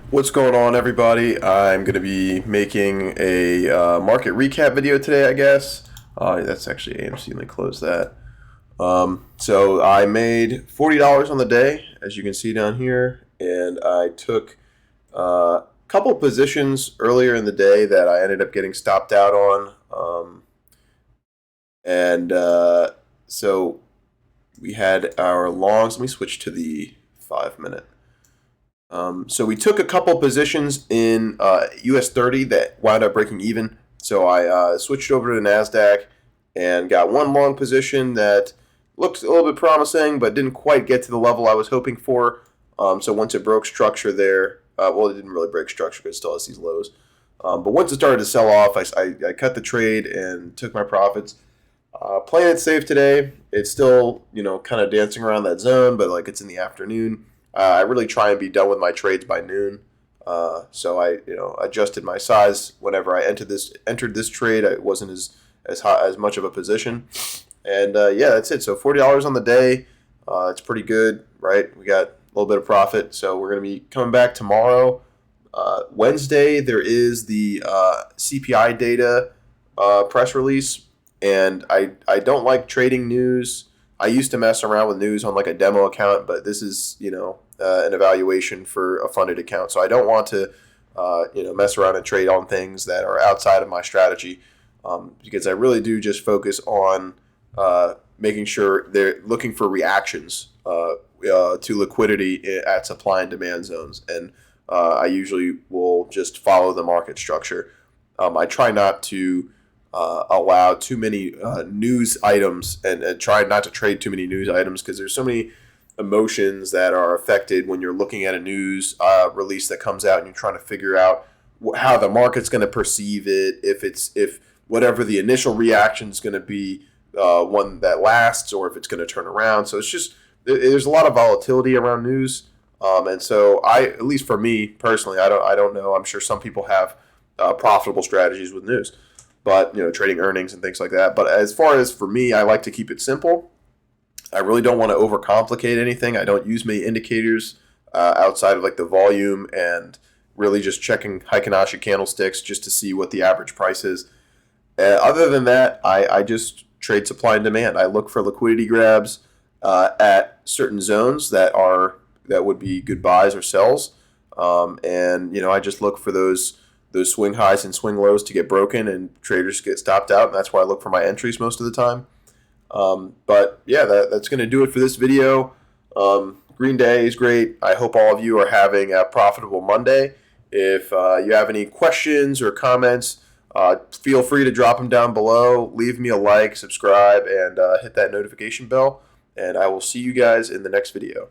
What's going on, everybody? I'm going to be making a market recap video today, I guess. That's actually AMC. Let me close that. So I made $40 on the day, as you can see down here, and I took a couple positions earlier in the day that I ended up getting stopped out on. And so we had our longs. Let me switch to the 5 minute. So we took a couple positions in US 30 that wound up breaking even. So I switched over to the NASDAQ and got one long position that looked a little bit promising, but didn't quite get to the level I was hoping for. So once it broke structure there, well, it didn't really break structure because it still has these lows. But once it started to sell off, I cut the trade and took my profits. Playing it safe today. It's still, kind of dancing around that zone, but like it's in the afternoon. I really try and be done with my trades by noon. So I, adjusted my size whenever I entered this trade. It wasn't as hot as much of a position, and yeah, that's it. So $40 on the day. It's pretty good, right? We got a little bit of profit. So we're gonna be coming back tomorrow. Wednesday there is the CPI data press release, and I don't like trading news. I used to mess around with news on like a demo account, but this is, an evaluation for a funded account. So I don't want to, mess around and trade on things that are outside of my strategy, because I really do just focus on making sure they're looking for reactions to liquidity at supply and demand zones. And I usually will just follow the market structure. I try not to allow too many news items and try not to trade too many news items because there's so many emotions that are affected when you're looking at a news release that comes out and you're trying to figure out how the market's going to perceive it, if whatever the initial reaction is going to be one that lasts, or if it's going to turn around. So it's just there's a lot of volatility around news, and so at least for me personally, I don't know. I'm sure some people have profitable strategies with news, but trading earnings and things like that. But as far as for me, I like to keep it simple. I really don't want to overcomplicate anything. I don't use many indicators outside of like the volume and really just checking Heikin-Ashi candlesticks just to see what the average price is. Other than that, I just trade supply and demand. I look for liquidity grabs at certain zones that would be good buys or sells, and I just look for those swing highs and swing lows to get broken and traders get stopped out, and that's why I look for my entries most of the time. But yeah, that's going to do it for this video. Green Day is great. I hope all of you are having a profitable Monday. If you have any questions or comments, feel free to drop them down below. Leave me a like, subscribe, and hit that notification bell. And I will see you guys in the next video.